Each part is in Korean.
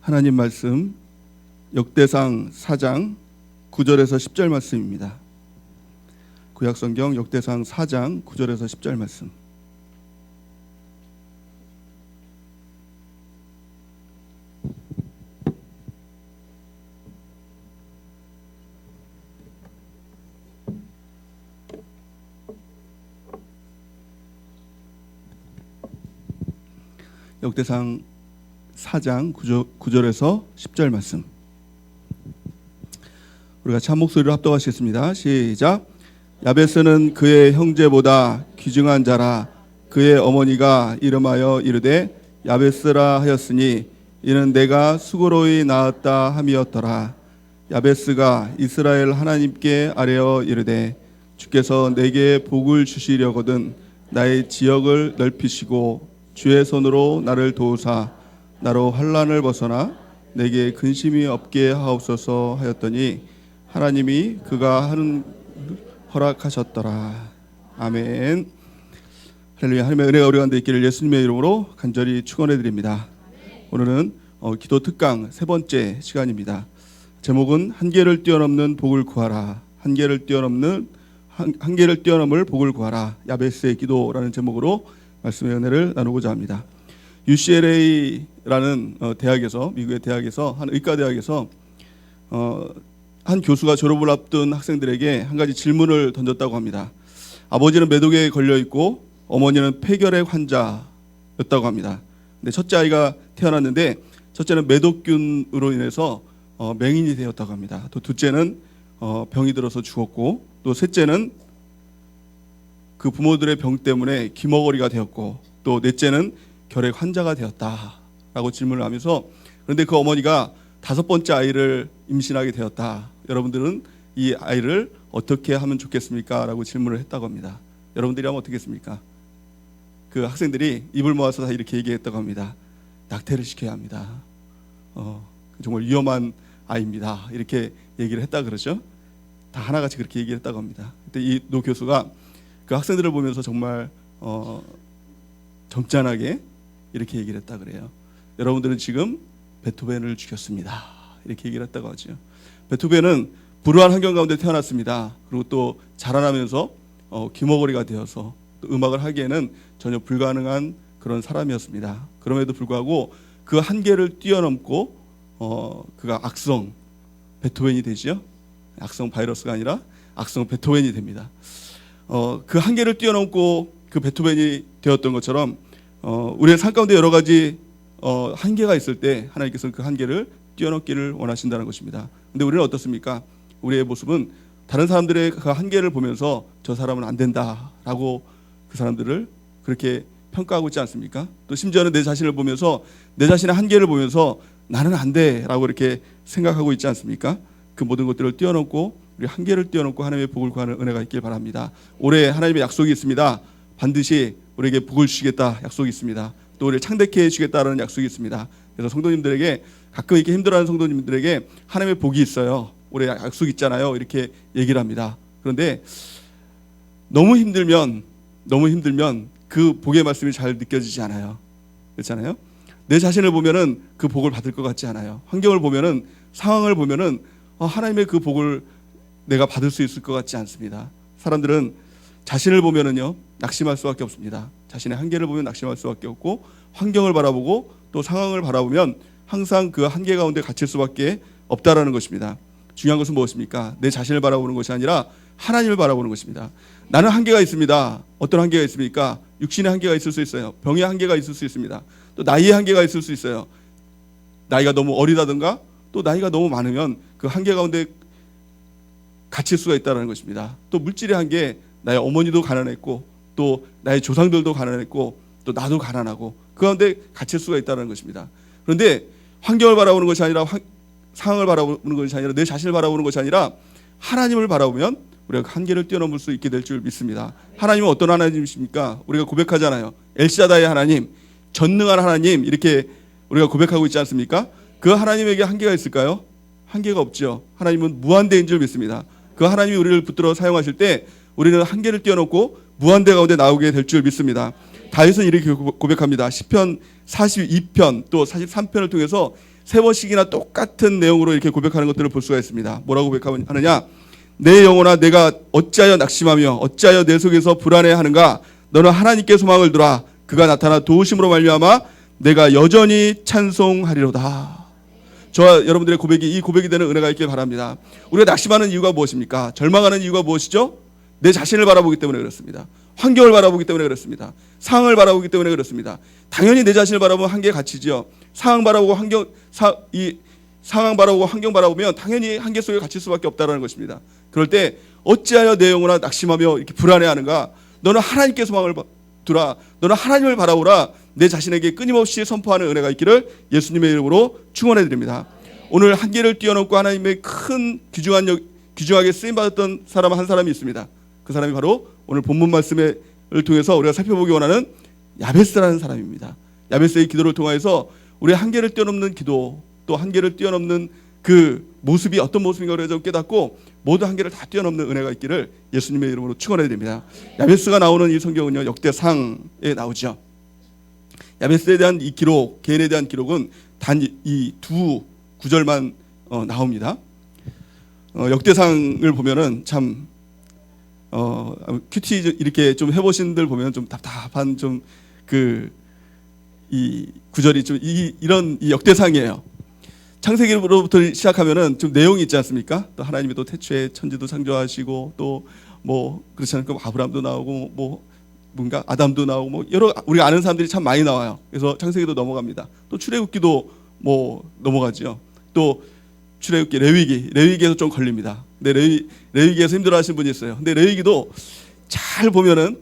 하나님 말씀 역대상 4장 9절에서 10절 말씀입니다. 구약성경 역대상 4장 9절에서 10절 말씀. 역대상 4장 9절에서 10절 말씀. 우리 같이 한 목소리로 합독하시겠습니다. 시작. 야베스는 그의 형제보다 귀중한 자라. 그의 어머니가 이름하여 이르되 야베스라 하였으니 이는 내가 수고로이 낳았다 함이었더라. 야베스가 이스라엘 하나님께 아뢰어 이르되 주께서 내게 복을 주시려거든 나의 지역을 넓히시고 주의 손으로 나를 도우사 나로 환난을 벗어나 내게 근심이 없게 하옵소서 하였더니 하나님이 그가 하는 허락하셨더라. 아멘. 할렐루야. 하나님의 은혜가 우리 가운데 있기를 예수님의 이름으로 간절히 축원해 드립니다. 오늘은 기도 특강 세 번째 시간입니다. 제목은 한계를 뛰어넘는 복을 구하라. 한계를 뛰어넘을 복을 구하라. 야베스의 기도라는 제목으로 말씀의 은혜를 나누고자 합니다. UCLA라는 대학에서, 미국의 대학에서, 한 의과대학에서 한 교수가 졸업을 앞둔 학생들에게 한 가지 질문을 던졌다고 합니다. 아버지는 매독에 걸려 있고 어머니는 폐결핵 환자였다고 합니다. 근데 첫째 아이가 태어났는데 첫째는 매독균으로 인해서 맹인이 되었다고 합니다. 또 둘째는 병이 들어서 죽었고, 또 셋째는 그 부모들의 병 때문에 귀머거리가 되었고, 또 넷째는 결핵 환자가 되었다라고 질문을 하면서, 그런데 그 어머니가 다섯 번째 아이를 임신하게 되었다. 여러분들은 이 아이를 어떻게 하면 좋겠습니까? 라고 질문을 했다고 합니다. 여러분들이 하면 어떻게 했습니까? 그 학생들이 입을 모아서 다 이렇게 얘기했다고 합니다. 낙태를 시켜야 합니다. 정말 위험한 아이입니다. 이렇게 얘기를 했다 그러죠. 다 하나같이 그렇게 얘기를 했다고 합니다. 그때 이 노 교수가 그 학생들을 보면서 정말 점잖하게 이렇게 얘기를 했다 그래요. 여러분들은 지금 베토벤을 죽였습니다. 이렇게 얘기를 했다고 하죠. 베토벤은 불우한 환경 가운데 태어났습니다. 그리고 또 자라나면서 귀머거리가 되어서 또 음악을 하기에는 전혀 불가능한 그런 사람이었습니다. 그럼에도 불구하고 그 한계를 뛰어넘고 그가 악성 베토벤이 되죠. 악성 바이러스가 아니라 악성 베토벤이 됩니다. 그 한계를 뛰어넘고 그 베토벤이 되었던 것처럼 우리의 삶 가운데 여러 가지 한계가 있을 때 하나님께서는 그 한계를 뛰어넘기를 원하신다는 것입니다. 근데 우리는 어떻습니까? 우리의 모습은 다른 사람들의 그 한계를 보면서 저 사람은 안 된다라고 그 사람들을 그렇게 평가하고 있지 않습니까? 또 심지어는 내 자신을 보면서 내 자신의 한계를 보면서 나는 안 돼라고 이렇게 생각하고 있지 않습니까? 그 모든 것들을 뛰어넘고 우리 한계를 뛰어넘고 하나님의 복을 구하는 은혜가 있길 바랍니다. 올해 하나님의 약속이 있습니다. 반드시 우리에게 복을 주시겠다 약속이 있습니다. 또 우리를 창대케 해주겠다라는 약속이 있습니다. 그래서 성도님들에게, 가끔 이렇게 힘들어하는 성도님들에게 하나님의 복이 있어요. 올해 약속 있잖아요. 이렇게 얘기를 합니다. 그런데 너무 힘들면 그 복의 말씀이 잘 느껴지지 않아요. 그렇잖아요. 내 자신을 보면은 그 복을 받을 것 같지 않아요. 환경을 보면은, 상황을 보면은 하나님의 그 복을 내가 받을 수 있을 것 같지 않습니다. 사람들은 자신을 보면은요 낙심할 수밖에 없습니다. 자신의 한계를 보면 낙심할 수밖에 없고, 환경을 바라보고 또 상황을 바라보면 항상 그 한계 가운데 갇힐 수밖에 없다라는 것입니다. 중요한 것은 무엇입니까? 내 자신을 바라보는 것이 아니라 하나님을 바라보는 것입니다. 나는 한계가 있습니다. 어떤 한계가 있습니까? 육신의 한계가 있을 수 있어요. 병의 한계가 있을 수 있습니다. 또 나이의 한계가 있을 수 있어요. 나이가 너무 어리다든가 또 나이가 너무 많으면 그 한계 가운데 갇힐 수가 있다는 것입니다. 또 물질의 한계, 나의 어머니도 가난했고 또 나의 조상들도 가난했고 또 나도 가난하고 그 가운데 갇힐 수가 있다는 것입니다. 그런데 환경을 바라보는 것이 아니라 상황을 바라보는 것이 아니라 내 자신을 바라보는 것이 아니라 하나님을 바라보면 우리가 그 한계를 뛰어넘을 수 있게 될 줄 믿습니다. 하나님은 어떤 하나님이십니까? 우리가 고백하잖아요. 엘샤다의 하나님, 전능한 하나님, 이렇게 우리가 고백하고 있지 않습니까? 그 하나님에게 한계가 있을까요? 한계가 없죠. 하나님은 무한대인 줄 믿습니다. 그 하나님이 우리를 붙들어 사용하실 때 우리는 한계를 뛰어넘고 무한대 가운데 나오게 될 줄 믿습니다. 다윗은 이렇게 고백합니다. 시편 42편 또 43편을 통해서 세 번씩이나 똑같은 내용으로 이렇게 고백하는 것들을 볼 수가 있습니다. 뭐라고 고백하느냐? 내 영혼아 내가 어찌하여 낙심하며 어찌하여 내 속에서 불안해하는가? 너는 하나님께 소망을 두라. 그가 나타나 도우심으로 말미암아 내가 여전히 찬송하리로다. 저와 여러분들의 고백이 이 고백이 되는 은혜가 있길 바랍니다. 우리가 낙심하는 이유가 무엇입니까? 절망하는 이유가 무엇이죠? 내 자신을 바라보기 때문에 그렇습니다. 환경을 바라보기 때문에 그렇습니다. 상황을 바라보기 때문에 그렇습니다. 당연히 내 자신을 바라보면 한계에 갇히죠. 상황 바라보고 상황 바라보고 환경 바라보면 당연히 한계 속에 갇힐 수밖에 없다는 것입니다. 그럴 때 어찌하여 내 영혼아 낙심하며 이렇게 불안해하는가? 너는 하나님께 소망을 두라. 너는 하나님을 바라보라. 내 자신에게 끊임없이 선포하는 은혜가 있기를 예수님의 이름으로 축원해 드립니다. 오늘 한계를 뛰어넘고 하나님의 큰 귀중하게 쓰임받았던 사람 한 사람이 있습니다. 그 사람이 바로 오늘 본문 말씀을 통해서 우리가 살펴보기 원하는 야베스라는 사람입니다. 야베스의 기도를 통해서 우리의 한계를 뛰어넘는 기도, 또 한계를 뛰어넘는 그 모습이 어떤 모습인가를 좀 깨닫고 모든 한계를 다 뛰어넘는 은혜가 있기를 예수님의 이름으로 축원해 드립니다. 야베스가 나오는 이 성경은요, 역대상에 나오죠. 야베스에 대한 이 기록, 개인에 대한 기록은 단 이 두 구절만 나옵니다. 역대상을 보면은 참 큐티 이렇게 좀 해보신들 보면 좀 답답한 좀 이 구절이 좀 이런 이 역대상이에요. 창세기로부터 시작하면은 좀 내용이 있지 않습니까? 또 하나님이 또 태초에 천지도 창조하시고 또 뭐 그렇지 않고 아브라함도 나오고 뭐 뭔가 아담도 나오고 뭐 여러 우리가 아는 사람들이 참 많이 나와요. 그래서 창세기도 넘어갑니다. 또 출애굽기도 뭐 넘어가죠. 또 출애굽기, 레위기에서 좀 걸립니다. 근데 레위기에서 힘들어하시는 분이 있어요. 근데 레위기도 잘 보면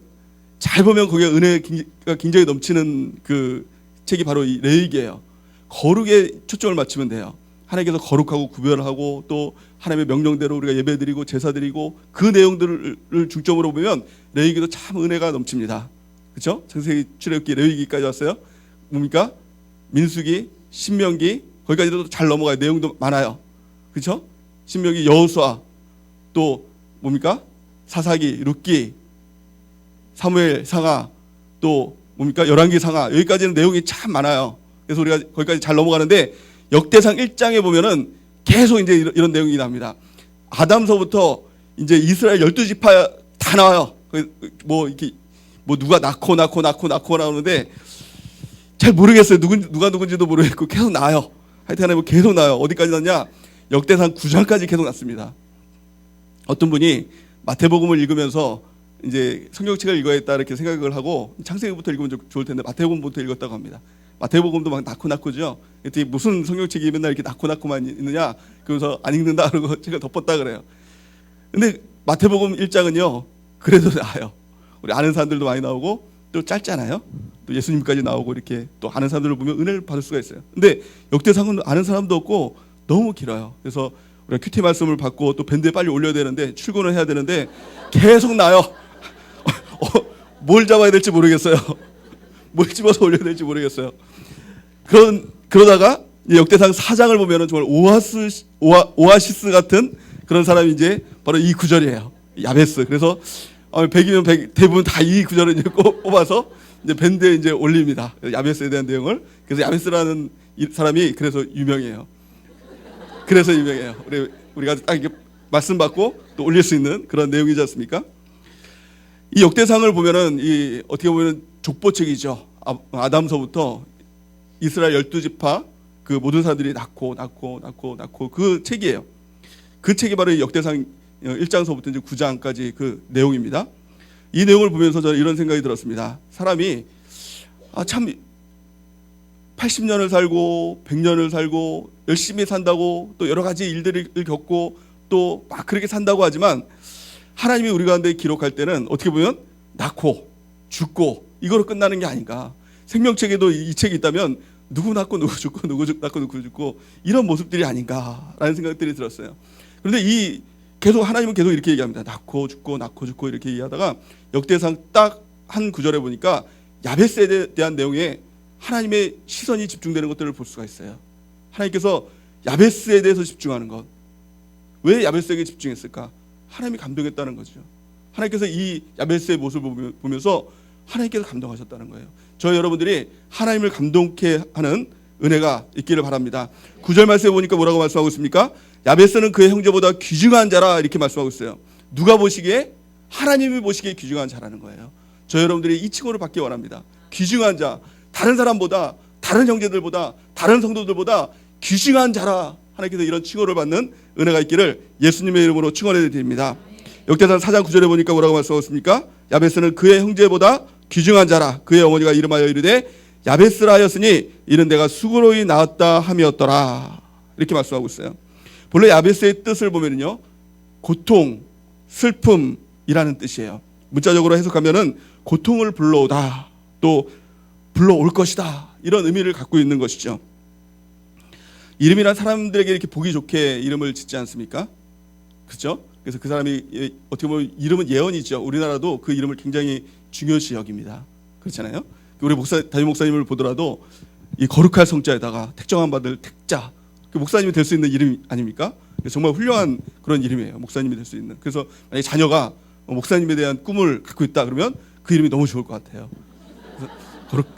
거기에 은혜가 굉장히 넘치는 그 책이 바로 이 레위기예요. 거룩에 초점을 맞추면 돼요. 하나님께서 거룩하고 구별하고 또 하나님의 명령대로 우리가 예배드리고 제사드리고 그 내용들을 중점으로 보면 레위기도 참 은혜가 넘칩니다. 그렇죠? 창세기, 출애굽기, 레위기까지 왔어요. 뭡니까? 민수기, 신명기 거기까지도 잘 넘어가요. 내용도 많아요. 그렇죠? 신명기, 여호수아 또 뭡니까? 사사기, 룻기, 사무엘 상하 또 뭡니까? 열왕기 상하 여기까지는 내용이 참 많아요. 그래서 우리가 거기까지 잘 넘어가는데 역대상 1장에 보면은 계속 이제 이런 내용이 나옵니다. 아담서부터 이제 이스라엘 12지파 다 나와요. 뭐 이렇게 뭐 누가 낳고 나오는데 잘 모르겠어요. 누가 누군지도 모르겠고 계속 나와요. 하여튼 뭐 계속 나와요. 어디까지 났냐? 역대상 9장까지 계속 났습니다. 어떤 분이 마태복음을 읽으면서 이제 성경책을 읽어야겠다 이렇게 생각을 하고 창세기부터 읽으면 좀 좋을 텐데 마태복음부터 읽었다고 합니다. 마태복음도 막 낳고죠. 그랬더니 무슨 성경책이 맨날 이렇게 낳고만 있느냐? 그러면서 안 읽는다 그러고 제가 덮었다 그래요. 근데 마태복음 1장은요 그래도 나아요. 우리 아는 사람들도 많이 나오고 또 짧잖아요. 또 예수님까지 나오고 이렇게 또 아는 사람들을 보면 은혜를 받을 수가 있어요. 근데 역대상은 아는 사람도 없고 너무 길어요. 그래서 우리가 큐티 말씀을 받고 또 밴드에 빨리 올려야 되는데 출근을 해야 되는데 계속 나요. 뭘 잡아야 될지 모르겠어요. 뭘 집어서 올려야 될지 모르겠어요. 그러다가 역대상 4장을 보면은 정말 오아시스 같은 그런 사람이 이제 바로 이 구절이에요. 야베스. 그래서 100이면 100 대부분 다 이 구절을 이제 뽑아서 이제 밴드에 이제 올립니다. 야베스에 대한 내용을. 그래서 야베스라는 이 사람이 그래서 유명해요. 우리가 딱 이렇게 말씀 받고 또 올릴 수 있는 그런 내용이지 않습니까? 이 역대상을 보면은 이 어떻게 보면 족보책이죠. 아담서부터 이스라엘 12지파 그 모든 사람들이 낳고 그 책이에요. 그 책이 바로 이 역대상 1장서부터 이제 9장까지 그 내용입니다. 이 내용을 보면서 저는 이런 생각이 들었습니다. 사람이 참 80년을 살고 100년을 살고 열심히 산다고 또 여러 가지 일들을 겪고 또 막 그렇게 산다고 하지만 하나님이 우리 가운데 기록할 때는 어떻게 보면 낳고 죽고 이거로 끝나는 게 아닌가. 생명책에도 이 책이 있다면 누구 낳고 누구 죽고 누구 낳고 누구 죽고 이런 모습들이 아닌가라는 생각들이 들었어요. 그런데 하나님은 계속 이렇게 얘기합니다. 낳고 죽고 이렇게 얘기하다가 역대상 딱 한 구절에 보니까 야베스에 대한 내용에 하나님의 시선이 집중되는 것들을 볼 수가 있어요. 하나님께서 야베스에 대해서 집중하는 것. 왜 야베스에게 집중했을까? 하나님이 감동했다는 거죠. 하나님께서 이 야베스의 모습을 보면서 하나님께서 감동하셨다는 거예요. 저희 여러분들이 하나님을 감동케 하는 은혜가 있기를 바랍니다. 9절 말씀에 보니까 뭐라고 말씀하고 있습니까? 야베스는 그의 형제보다 귀중한 자라 이렇게 말씀하고 있어요. 누가 보시기에? 하나님이 보시기에 귀중한 자라는 거예요. 저 여러분들이 이 칭호를 받기 원합니다. 귀중한 자, 다른 사람보다, 다른 형제들보다, 다른 성도들보다 귀중한 자라 하나님께서 이런 칭호를 받는 은혜가 있기를 예수님의 이름으로 축원해 드립니다. 역대상 4장 9절에 보니까 뭐라고 말씀하셨습니까? 야베스는 그의 형제보다 귀중한 자라. 그의 어머니가 이름하여 이르되 야베스라 하였으니 이는 내가 수고로이 낳았다 함이었더라. 이렇게 말씀하고 있어요. 본래 야베스의 뜻을 보면요, 고통, 슬픔이라는 뜻이에요. 문자적으로 해석하면은 고통을 불러오다, 또 불러올 것이다, 이런 의미를 갖고 있는 것이죠. 이름이란 사람들에게 이렇게 보기 좋게 이름을 짓지 않습니까? 그렇죠? 그래서 그 사람이 어떻게 보면 이름은 예언이죠. 우리나라도 그 이름을 굉장히 중요시 여깁니다. 그렇잖아요. 우리 담임 목사님을 보더라도 이 거룩할 성자에다가 택정함 받을 택자, 그 목사님이 될 수 있는 이름 아닙니까? 정말 훌륭한 그런 이름이에요. 목사님이 될 수 있는. 그래서 만약에 자녀가 목사님에 대한 꿈을 갖고 있다 그러면 그 이름이 너무 좋을 것 같아요.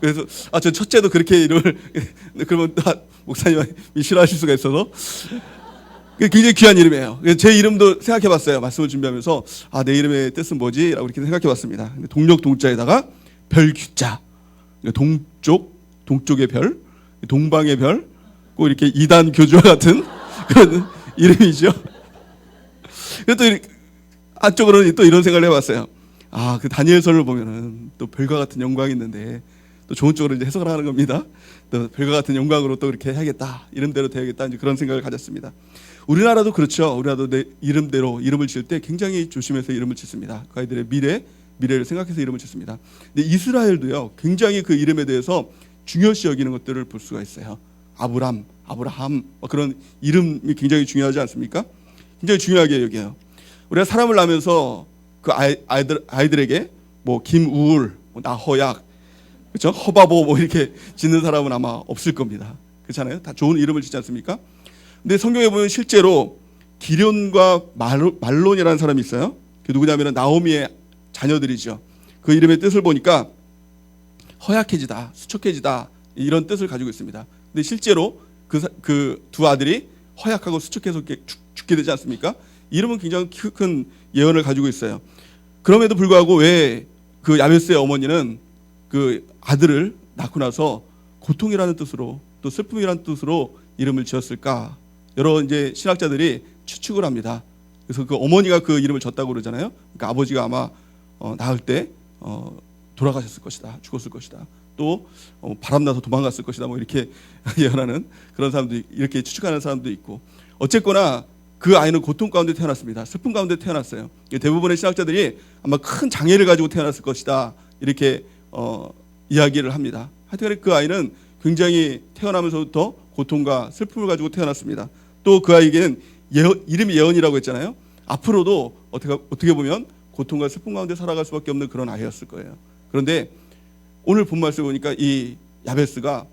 그래서 저 첫째도 그렇게 이름을 그러면 목사님이 싫어하실 수가 있어서 굉장히 귀한 이름이에요. 제 이름도 생각해봤어요. 말씀을 준비하면서 내 이름의 뜻은 뭐지? 라고 이렇게 생각해봤습니다. 동력 동자에다가 별귀자, 동쪽의 별, 동방의 별, 꼭 이렇게 이단 교주와 같은 그런 이름이죠. 그래서 또 한쪽으로는 또 이런 생각을 해봤어요. 그 다니엘서를 보면은 또 별과 같은 영광이 있는데 또 좋은 쪽으로 이제 해석을 하는 겁니다. 또 별과 같은 영광으로 또 이렇게 해야겠다, 이름대로 돼야겠다, 이제 그런 생각을 가졌습니다. 우리나라도 그렇죠. 우리나라도 내 이름대로 이름을 지을 때 굉장히 조심해서 이름을 짓습니다. 그 아이들의 미래를 생각해서 이름을 짓습니다. 근데 이스라엘도요, 굉장히 그 이름에 대해서 중요시 여기는 것들을 볼 수가 있어요. 아브람, 그런 이름이 굉장히 중요하지 않습니까? 굉장히 중요하게 여겨요. 우리가 사람을 낳으면서 그 아이들에게 뭐 김우울, 나허약, 그렇죠? 허바보 이렇게 짓는 사람은 아마 없을 겁니다. 그렇잖아요. 다 좋은 이름을 짓지 않습니까? 근데 성경에 보면 실제로 기련과 말론이라는 사람이 있어요. 그 누구냐면 나오미의 자녀들이죠. 그 이름의 뜻을 보니까 허약해지다, 수척해지다, 이런 뜻을 가지고 있습니다. 근데 실제로 그 두 아들이 허약하고 수척해서 죽게 되지 않습니까? 이름은 굉장히 큰 예언을 가지고 있어요. 그럼에도 불구하고 왜 그 야베스의 어머니는 그 아들을 낳고 나서 고통이라는 뜻으로, 또 슬픔이라는 뜻으로 이름을 지었을까? 여러 이제 신학자들이 추측을 합니다. 그래서 그 어머니가 그 이름을 졌다고 그러잖아요. 그러니까 아버지가 아마 낳을 때 돌아가셨을 것이다, 죽었을 것이다, 또 바람나서 도망갔을 것이다, 뭐 이렇게 예언하는 그런 사람도, 이렇게 추측하는 사람도 있고, 어쨌거나 그 아이는 고통 가운데 태어났습니다. 슬픔 가운데 태어났어요. 대부분의 신학자들이 아마 큰 장애를 가지고 태어났을 것이다, 이렇게 이야기를 합니다. 하여튼 그 아이는 굉장히 태어나면서부터 고통과 슬픔을 가지고 태어났습니다. 또 그 아이에게는 이름이 예언이라고 했잖아요. 앞으로도 어떻게 보면 고통과 슬픔 가운데 살아갈 수밖에 없는 그런 아이였을 거예요. 그런데 오늘 본 말씀을 보니까 이 야베스가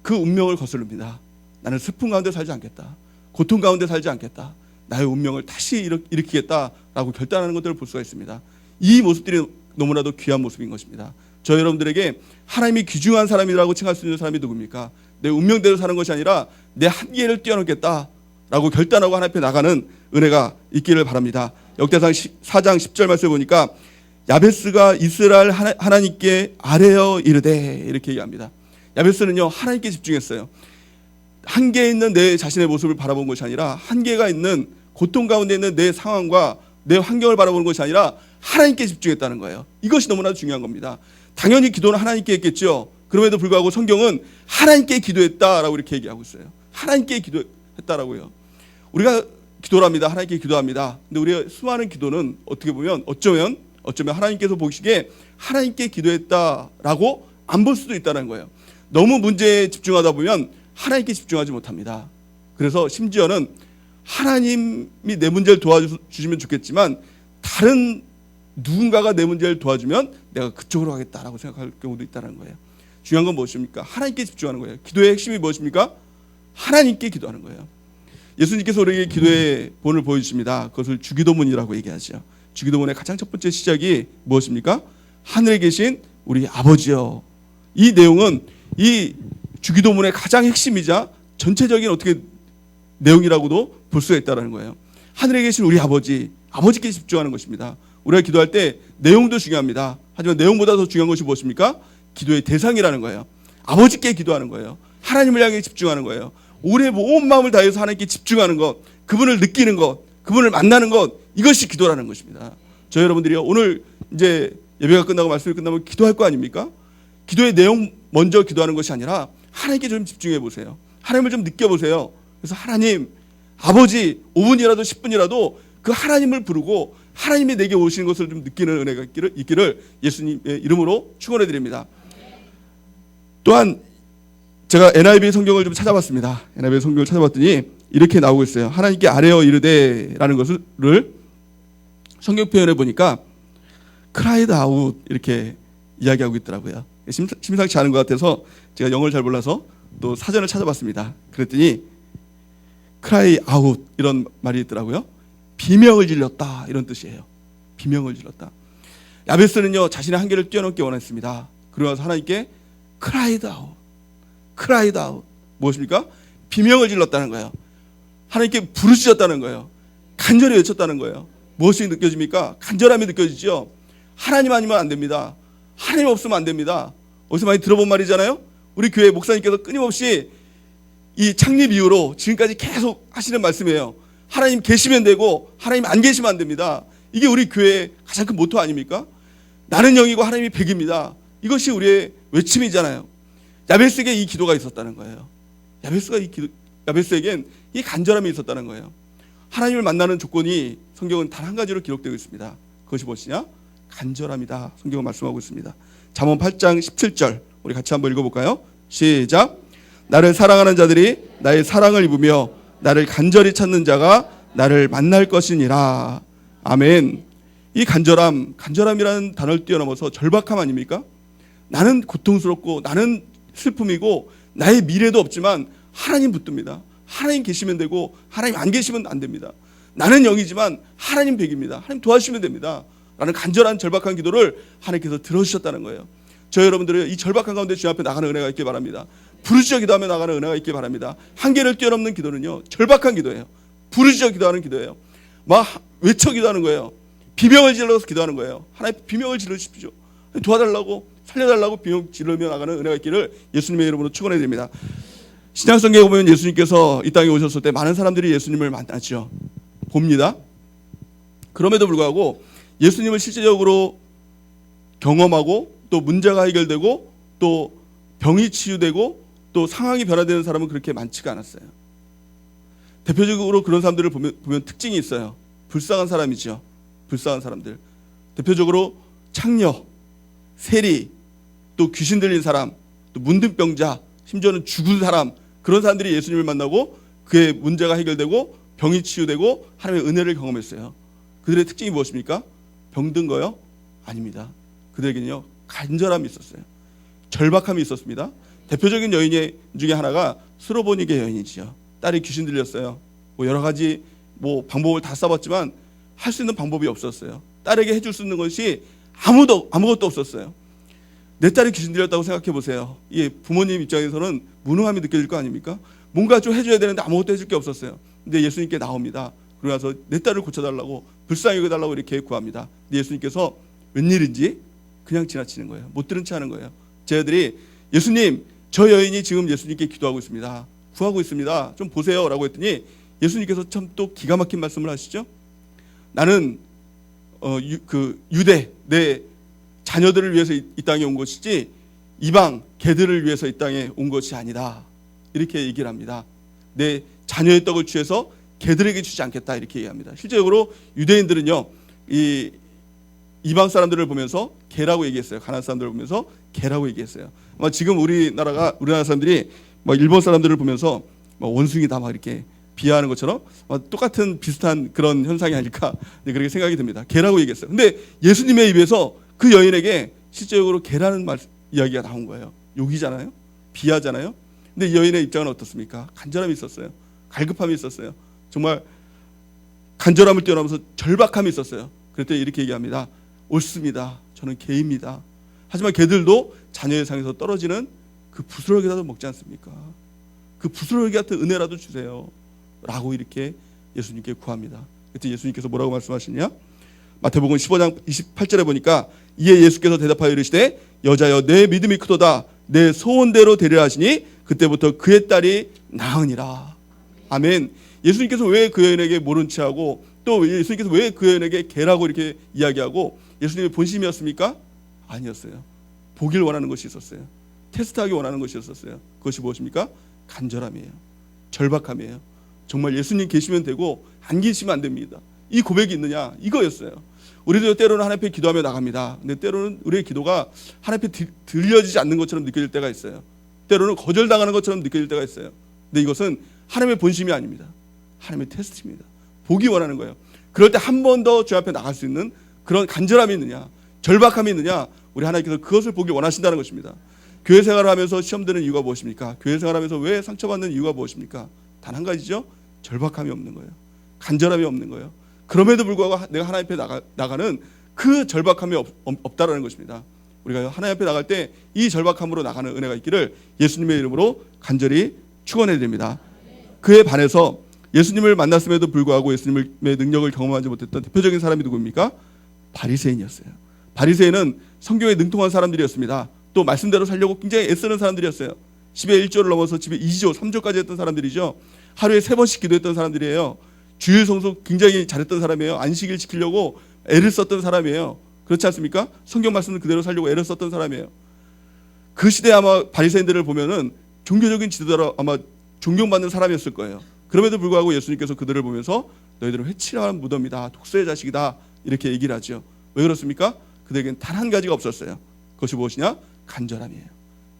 그 운명을 거스릅니다. 나는 슬픔 가운데 살지 않겠다, 고통 가운데 살지 않겠다, 나의 운명을 다시 일으키겠다라고 결단하는 것들을 볼 수가 있습니다. 이 모습들이 너무나도 귀한 모습인 것입니다. 저 여러분들에게 하나님이 귀중한 사람이라고 칭할 수 있는 사람이 누굽니까? 내 운명대로 사는 것이 아니라 내 한계를 뛰어넘겠다라고 결단하고 하나님 앞에 나가는 은혜가 있기를 바랍니다. 역대상 4장 10절 말씀을 보니까 야베스가 이스라엘 하나님께 아뢰어 이르되, 이렇게 얘기합니다. 야베스는요, 하나님께 집중했어요. 한계에 있는 내 자신의 모습을 바라본 것이 아니라, 한계가 있는 고통 가운데 있는 내 상황과 내 환경을 바라보는 것이 아니라 하나님께 집중했다는 거예요. 이것이 너무나 중요한 겁니다. 당연히 기도는 하나님께 했겠죠. 그럼에도 불구하고 성경은 하나님께 기도했다라고 이렇게 얘기하고 있어요. 하나님께 기도했다라고요. 우리가 기도를 합니다. 하나님께 기도합니다. 근데 우리의 수많은 기도는 어떻게 보면 어쩌면 하나님께서 보시기에 하나님께 기도했다라고 안 볼 수도 있다는 거예요. 너무 문제에 집중하다 보면 하나님께 집중하지 못합니다. 그래서 심지어는 하나님이 내 문제를 도와주시면 좋겠지만 다른 누군가가 내 문제를 도와주면 내가 그쪽으로 가겠다라고 생각할 경우도 있다는 거예요. 중요한 건 무엇입니까? 하나님께 집중하는 거예요. 기도의 핵심이 무엇입니까? 하나님께 기도하는 거예요. 예수님께서 우리에게 기도의 본을 보여주십니다. 그것을 주기도문이라고 얘기하죠. 주기도문의 가장 첫 번째 시작이 무엇입니까? 하늘에 계신 우리 아버지여. 이 내용은 이 주기도문의 가장 핵심이자 전체적인 어떻게 내용이라고도 볼 수가 있다는 거예요. 하늘에 계신 우리 아버지, 아버지께 집중하는 것입니다. 우리가 기도할 때 내용도 중요합니다. 하지만 내용보다 더 중요한 것이 무엇입니까? 기도의 대상이라는 거예요. 아버지께 기도하는 거예요. 하나님을 향해 집중하는 거예요. 올해 온 마음을 다해서 하나님께 집중하는 것, 그분을 느끼는 것, 그분을 만나는 것, 이것이 기도라는 것입니다. 저희 여러분들이요, 오늘 이제 예배가 끝나고 말씀이 끝나면 기도할 거 아닙니까? 기도의 내용 먼저 기도하는 것이 아니라 하나님께 좀 집중해 보세요. 하나님을 좀 느껴보세요. 그래서 하나님, 아버지 5분이라도 10분이라도 그 하나님을 부르고 하나님이 내게 오시는 것을 좀 느끼는 은혜가 있기를 예수님의 이름으로 축원해 드립니다. 또한 제가 NIV 성경을 좀 찾아봤습니다. NIV 성경을 찾아봤더니 이렇게 나오고 있어요. 하나님께 아뢰어 이르되라는 것을 성경 표현해 보니까 cried out 이렇게 이야기하고 있더라고요. 심상치 않은 것 같아서 제가 영어를 잘 몰라서 또 사전을 찾아봤습니다. 그랬더니 cry out 이런 말이 있더라고요. 비명을 질렀다 이런 뜻이에요. 비명을 질렀다. 야베스는요 자신의 한계를 뛰어넘기 원했습니다. 그러면서 하나님께 cried out 무엇입니까? 비명을 질렀다는 거예요. 하나님께 부르짖었다는 거예요. 간절히 외쳤다는 거예요. 무엇이 느껴집니까? 간절함이 느껴지죠. 하나님 아니면 안 됩니다. 하나님 없으면 안 됩니다. 어디서 많이 들어본 말이잖아요. 우리 교회 목사님께서 끊임없이 이 창립 이후로 지금까지 계속 하시는 말씀이에요. 하나님 계시면 되고 하나님 안 계시면 안 됩니다. 이게 우리 교회의 가장 큰 모토 아닙니까? 나는 0이고 하나님이 100입니다. 이것이 우리의 외침이잖아요. 야베스에게 이 기도가 있었다는 거예요. 야베스에겐 이 간절함이 있었다는 거예요. 하나님을 만나는 조건이 성경은 단 한 가지로 기록되어 있습니다. 그것이 무엇이냐? 간절함이다. 성경은 말씀하고 있습니다. 잠언 8장 17절 우리 같이 한번 읽어볼까요? 시작. 나를 사랑하는 자들이 나의 사랑을 입으며 나를 간절히 찾는 자가 나를 만날 것이니라. 아멘. 이 간절함이라는 단어를 뛰어넘어서 절박함 아닙니까? 나는 고통스럽고 나는 슬픔이고 나의 미래도 없지만 하나님 붙듭니다. 하나님 계시면 되고 하나님 안 계시면 안 됩니다. 나는 0이지만 하나님 100입니다. 하나님 도와주시면 됩니다. 라는 간절한 절박한 기도를 하나님께서 들어주셨다는 거예요. 저희 여러분들이 이 절박한 가운데 주님 앞에 나가는 은혜가 있길 바랍니다. 부르짖어 기도하며 나가는 은혜가 있길 바랍니다. 한계를 뛰어넘는 기도는요 절박한 기도예요. 부르짖어 기도하는 기도예요. 막 외쳐 기도하는 거예요. 비명을 질러서 기도하는 거예요. 하나님 비명을 질러주십시오. 도와달라고 살려달라고 비명 지르며 나가는 은혜가 있기를 예수님의 이름으로 축원해 드립니다. 신약성경에 보면 예수님께서 이 땅에 오셨을 때 많은 사람들이 예수님을 만났죠. 봅니다. 그럼에도 불구하고 예수님을 실제적으로 경험하고 또 문제가 해결되고 또 병이 치유되고 또 상황이 변화되는 사람은 그렇게 많지가 않았어요. 대표적으로 그런 사람들을 보면 특징이 있어요. 불쌍한 사람이죠. 불쌍한 사람들. 대표적으로 창녀, 세리, 또 귀신 들린 사람, 또 문둥병자, 심지어는 죽은 사람, 그런 사람들이 예수님을 만나고 그의 문제가 해결되고 병이 치유되고 하나님의 은혜를 경험했어요. 그들의 특징이 무엇입니까? 병든 거요? 아닙니다. 그들에게는요 간절함이 있었어요. 절박함이 있었습니다. 대표적인 여인 중에 하나가 스로보니게 여인이지요. 딸이 귀신 들렸어요. 뭐 여러 가지 방법을 다 써봤지만 할 수 있는 방법이 없었어요. 딸에게 해줄 수 있는 것이 아무것도 없었어요. 내 딸이 귀신 들렸다고 생각해 보세요. 이 부모님 입장에서는 무능함이 느껴질 거 아닙니까? 뭔가 좀 해줘야 되는데 아무것도 해줄 게 없었어요. 근데 예수님께 나옵니다. 그러면서 내 딸을 고쳐달라고 불쌍히 여겨달라고 이렇게 구합니다. 근데 예수님께서 웬일인지 그냥 지나치는 거예요. 못 들은 체 하는 거예요. 제 아들이 예수님 저 여인이 지금 예수님께 기도하고 있습니다. 구하고 있습니다. 좀 보세요 라고 했더니 예수님께서 참 또 기가 막힌 말씀을 하시죠. 나는 유대 내 자녀들을 위해서 이 땅에 온 것이지 이방 개들을 위해서 이 땅에 온 것이 아니다. 이렇게 얘기를 합니다. 내 자녀의 떡을 취해서 개들에게 주지 않겠다 이렇게 얘기합니다. 실제적으로 유대인들은요 이 이방 사람들을 보면서 개라고 얘기했어요. 가나안 사람들을 보면서 개라고 얘기했어요. 아마 지금 우리나라 사람들이 막 일본 사람들을 보면서 막 원숭이다 막 이렇게 비하하는 것처럼 똑같은 비슷한 그런 현상이 아닐까 그렇게 생각이 듭니다. 개라고 얘기했어요. 근데 예수님의 입에서 그 여인에게 실제적으로 개라는 이야기가 나온 거예요. 욕이잖아요. 비하잖아요. 근데 이 여인의 입장은 어떻습니까? 간절함이 있었어요. 갈급함이 있었어요. 정말 간절함을 뛰어넘어서 절박함이 있었어요. 그랬더니 이렇게 얘기합니다. 옳습니다. 저는 개입니다. 하지만 개들도 자녀의 상에서 떨어지는 그 부스러기라도 먹지 않습니까? 그 부스러기 같은 은혜라도 주세요 라고 이렇게 예수님께 구합니다. 그때 예수님께서 뭐라고 말씀하시냐? 마태복음 15장 28절에 보니까 이에 예수께서 대답하여 이르시되 여자여 내 믿음이 크도다 내 소원대로 되리라 하시니 그때부터 그의 딸이 나으니라. 아멘. 예수님께서 왜 그 여인에게 모른 체하고 또 예수님께서 왜 그 여인에게 개라고 이렇게 이야기하고 예수님의 본심이었습니까? 아니었어요. 보길 원하는 것이 있었어요. 테스트하기 원하는 것이 있었어요. 그것이 무엇입니까? 간절함이에요. 절박함이에요. 정말 예수님 계시면 되고 안 계시면 안 됩니다. 이 고백이 있느냐 이거였어요. 우리도 때로는 하나님 앞에 기도하며 나갑니다. 근데 때로는 우리의 기도가 하나님 앞에 들려지지 않는 것처럼 느껴질 때가 있어요. 때로는 거절당하는 것처럼 느껴질 때가 있어요. 근데 이것은 하나님의 본심이 아닙니다. 하나님의 테스트입니다. 보기 원하는 거예요. 그럴 때 한 번 더 주 앞에 나갈 수 있는 그런 간절함이 있느냐 절박함이 있느냐 우리 하나님께서 그것을 보기 원하신다는 것입니다. 교회 생활을 하면서 시험 드는 이유가 무엇입니까? 교회 생활하면서 왜 상처받는 이유가 무엇입니까? 단 한 가지죠. 절박함이 없는 거예요. 간절함이 없는 거예요. 그럼에도 불구하고 내가 하나님 앞에 나가는 그 절박함이 없다라는 것입니다. 우리가 하나님 앞에 나갈 때 이 절박함으로 나가는 은혜가 있기를 예수님의 이름으로 간절히 축원해 드립니다. 그에 반해서 예수님을 만났음에도 불구하고 예수님의 능력을 경험하지 못했던 대표적인 사람이 누구입니까? 바리새인이었어요. 바리새인은 성경에 능통한 사람들이었습니다. 또 말씀대로 살려고 굉장히 애쓰는 사람들이었어요. 집에 1조를 넘어서 집에 2조, 3조까지 했던 사람들이죠. 하루에 3번씩 기도했던 사람들이에요. 주일 성수 굉장히 잘했던 사람이에요. 안식일 지키려고 애를 썼던 사람이에요. 그렇지 않습니까? 성경 말씀을 그대로 살려고 애를 썼던 사람이에요. 그 시대 아마 바리새인들을 보면은 종교적인 지도자로 아마 존경받는 사람이었을 거예요. 그럼에도 불구하고 예수님께서 그들을 보면서 너희들은 회칠한 무덤이다, 독수의 자식이다 이렇게 얘기를 하죠. 왜 그렇습니까? 그들에게는 단 한 가지가 없었어요. 그것이 무엇이냐? 간절함이에요.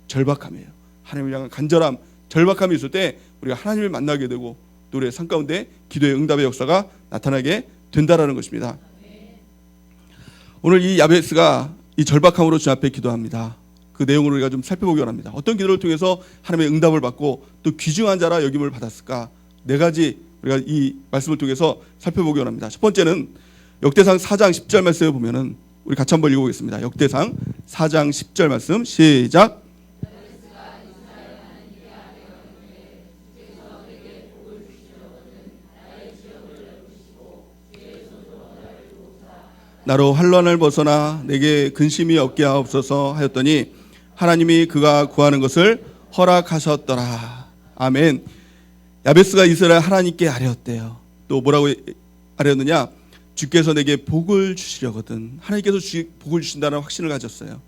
절박함이에요. 하나님을 향한 간절함, 절박함이 있을 때 우리가 하나님을 만나게 되고 또 우리의 삶 가운데 기도의 응답의 역사가 나타나게 된다라는 것입니다. 오늘 이 야베스가 이 절박함으로 주 앞에 기도합니다. 그 내용을 우리가 좀 살펴보기 원합니다. 어떤 기도를 통해서 하나님의 응답을 받고 또 귀중한 자라 여김을 받았을까? 네 가지 우리가 이 말씀을 통해서 살펴보기 원합니다. 첫 번째는 역대상 4장 10절 말씀을 보면은 우리 같이 한번 읽어보겠습니다. 역대상 4장 10절 말씀 시작. 나로 환난을 벗어나 내게 근심이 없게 하옵소서 하였더니 하나님이 그가 구하는 것을 허락하셨더라. 아멘. 야베스가 이스라엘 하나님께 아뢰었대요. 또 뭐라고 아뢰었느냐? 주께서 내게 복을 주시려거든. 하나님께서 복을 주신다는 확신을 가졌어요.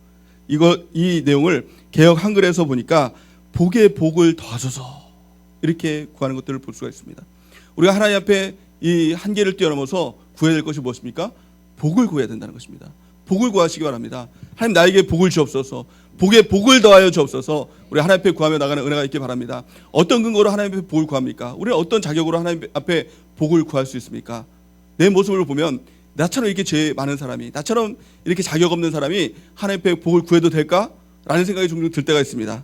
이 내용을 개역 한글에서 보니까 복에 복을 더하소서 이렇게 구하는 것들을 볼 수가 있습니다. 우리가 하나님 앞에 이 한계를 뛰어넘어서 구해야 될 것이 무엇입니까? 복을 구해야 된다는 것입니다. 복을 구하시기 바랍니다. 하나님 나에게 복을 주옵소서. 복에 복을 더하여 주옵소서. 우리 하나님 앞에 구하며 나가는 은혜가 있기 바랍니다. 어떤 근거로 하나님 앞에 복을 구합니까? 우리는 어떤 자격으로 하나님 앞에 복을 구할 수 있습니까? 내 모습을 보면 나처럼 이렇게 죄 많은 사람이, 나처럼 이렇게 자격 없는 사람이 하나님 앞에 복을 구해도 될까? 라는 생각이 종종 들 때가 있습니다.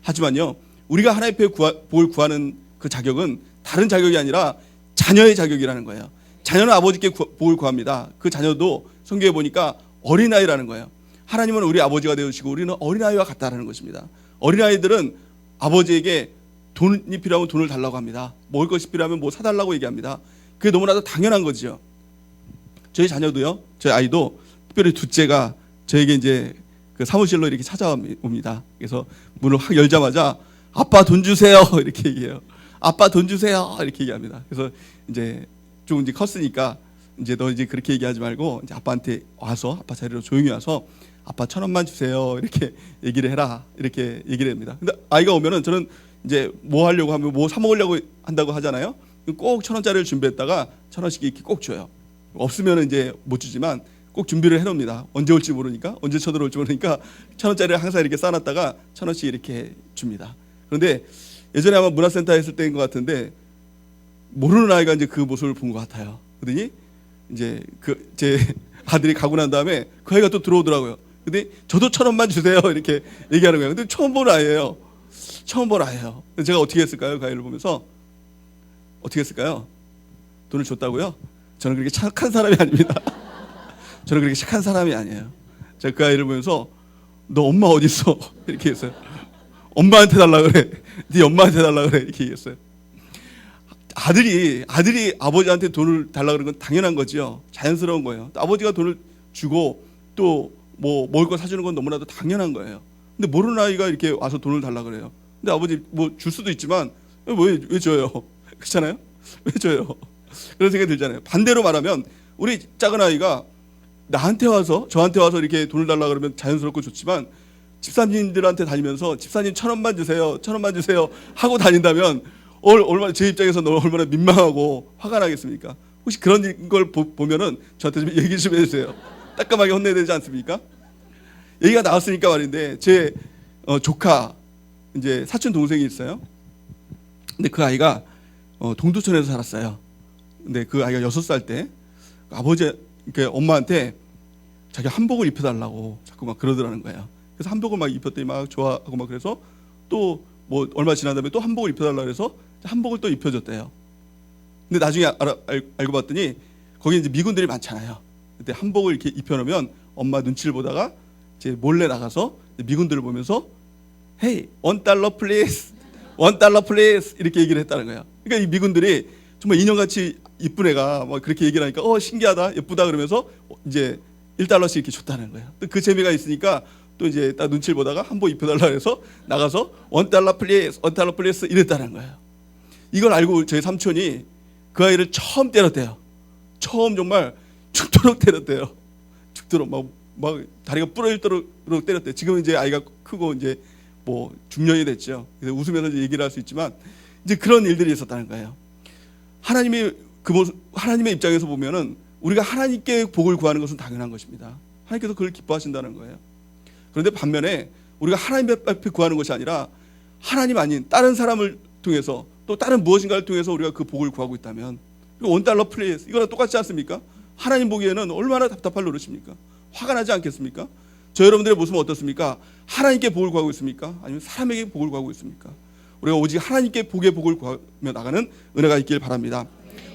하지만요, 우리가 하나님 앞에 복을 구하는 그 자격은 다른 자격이 아니라 자녀의 자격이라는 거예요. 자녀는 아버지께 복을 구합니다. 그 자녀도 성경에 보니까 어린아이라는 거예요. 하나님은 우리 아버지가 되어주시고 우리는 어린아이와 같다라는 것입니다. 어린아이들은 아버지에게 돈이 필요하면 돈을 달라고 합니다. 먹을 것이 필요하면 뭐 사달라고 얘기합니다. 그게 너무나도 당연한 거죠. 저희 자녀도요, 저희 아이도 특별히 둘째가 저에게 이제 그 사무실로 이렇게 찾아옵니다. 그래서 문을 확 열자마자 아빠 돈 주세요 이렇게 얘기해요. 아빠 돈 주세요 이렇게 얘기합니다. 그래서 이제 좀 이제 컸으니까 이제 너 이제 그렇게 얘기하지 말고 이제 아빠한테 와서 아빠 자리로 조용히 와서 아빠 1,000원만 주세요 이렇게 얘기를 해라 이렇게 얘기를 합니다. 근데 아이가 오면은 저는 이제 뭐 하려고 하면 뭐 사 먹으려고 한다고 하잖아요. 꼭 1,000원짜리를 준비했다가 1,000원씩 이렇게 꼭 줘요. 없으면 이제 못 주지만 꼭 준비를 해놓습니다. 언제 올지 모르니까, 언제 쳐들어올지 모르니까 1,000원짜리를 항상 이렇게 쌓아놨다가 1,000원씩 이렇게 줍니다. 그런데 예전에 아마 문화센터에 있을 때인 것 같은데 모르는 아이가 이제 그 모습을 본 것 같아요. 그러더니 이제 제 아들이 가고 난 다음에 그 아이가 또 들어오더라고요. 근데 저도 1,000원만 주세요 이렇게 얘기하는 거예요. 근데 처음 본 아이예요. 처음 본 아이예요. 제가 어떻게 했을까요? 그 아이를 보면서 어떻게 했을까요? 돈을 줬다고요? 저는 그렇게 착한 사람이 아닙니다. 저는 그렇게 착한 사람이 아니에요. 제가 그 아이를 보면서 너 엄마 어디 있어? 이렇게 했어요. 엄마한테 달라 그래. 네 엄마한테 달라 그래. 이렇게 얘기했어요. 아들이 아버지한테 돈을 달라 그런 건 당연한 거죠. 자연스러운 거예요. 또 아버지가 돈을 주고 또 뭐 먹을 거 사주는 건 너무나도 당연한 거예요. 근데 모르는 아이가 이렇게 와서 돈을 달라 그래요. 근데 아버지 뭐 줄 수도 있지만 왜 줘요? 그렇잖아요? 왜 줘요? 그런 생각이 들잖아요. 반대로 말하면 우리 작은 아이가 저한테 와서 이렇게 돈을 달라 그러면 자연스럽고 좋지만 집사님들한테 다니면서 집사님 1,000원만 주세요, 1,000원만 주세요 하고 다닌다면 얼마나 제 입장에서 얼마나 민망하고 화가 나겠습니까? 혹시 그런 걸 보면은 저한테 좀 얘기 좀 해주세요. 따끔하게 혼내야 되지 않습니까? 얘기가 나왔으니까 말인데 제 조카 이제 사촌 동생이 있어요. 근데 그 아이가 동두천에서 살았어요. 근데 그 아이가 6살 때 아버지 그러니까 엄마한테 자기 한복을 입혀달라고 자꾸 막 그러더라는 거예요. 그래서 한복을 막 입혔더니 막 좋아하고 막 그래서 또 뭐 얼마 지난 다음에 또 한복을 입혀달라 그래서 한복을 또 입혀줬대요. 근데 나중에 알고 봤더니 거기 이제 미군들이 많잖아요. 그때 한복을 이렇게 입혀놓으면 엄마 눈치를 보다가 이제 몰래 나가서 미군들을 보면서 Hey, $1 please, $1 please 이렇게 얘기를 했다는 거예요. 그러니까 이 미군들이 정말 인형같이 이쁜 애가 막 그렇게 얘기를 하니까 신기하다, 예쁘다 그러면서 이제 $1씩 이렇게 줬다는 거예요. 또 그 재미가 있으니까 또 이제 딱 눈치를 보다가 한복 입혀달라 해서 나가서 $1 please, $1 please 이랬다는 거예요. 이걸 알고 저희 삼촌이 그 아이를 처음 때렸대요. 처음 정말 죽도록 때렸대요. 죽도록 막 다리가 부러지도록 때렸대요. 지금은 이제 아이가 크고 이제 뭐 중년이 됐죠. 그래서 웃으면서 얘기를 할 수 있지만 이제 그런 일들이 있었다는 거예요. 하나님의 입장에서 보면은 우리가 하나님께 복을 구하는 것은 당연한 것입니다. 하나님께서 그걸 기뻐하신다는 거예요. 그런데 반면에 우리가 하나님 앞에 구하는 것이 아니라 하나님 아닌 다른 사람을 통해서 또 다른 무엇인가를 통해서 우리가 그 복을 구하고 있다면 $1 플레이스 이거랑 똑같지 않습니까? 하나님 보기에는 얼마나 답답할 노릇입니까? 화가 나지 않겠습니까? 저 여러분들의 모습은 어떻습니까? 하나님께 복을 구하고 있습니까? 아니면 사람에게 복을 구하고 있습니까? 우리가 오직 하나님께 복을 구하며 나가는 은혜가 있길 바랍니다.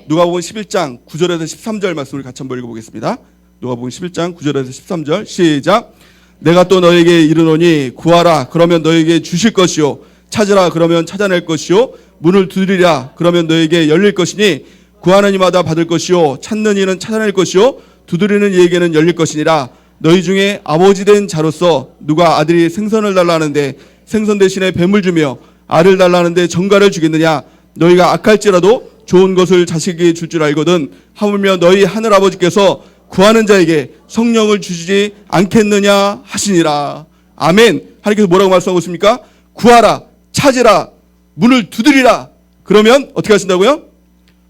누가복음 11장 9절에서 13절 말씀을 같이 한번 읽어보겠습니다. 누가복음 11장 9절에서 13절 시작. 내가 또 너에게 이르노니 구하라 그러면 너에게 주실 것이요 찾으라 그러면 찾아낼 것이요 문을 두드리라 그러면 너에게 열릴 것이니 구하는 이마다 받을 것이요 찾는 이는 찾아낼 것이요 두드리는 이에게는 열릴 것이니라. 너희 중에 아버지 된 자로서 누가 아들이 생선을 달라 하는데 생선 대신에 뱀을 주며 알을 달라 하는데 정갈을 주겠느냐. 너희가 악할지라도 좋은 것을 자식에게 줄 줄 알거든 하물며 너희 하늘아버지께서 구하는 자에게 성령을 주시지 않겠느냐 하시니라. 아멘. 하나님께서 뭐라고 말씀하고 있습니까? 구하라, 찾으라, 문을 두드리라. 그러면 어떻게 하신다고요?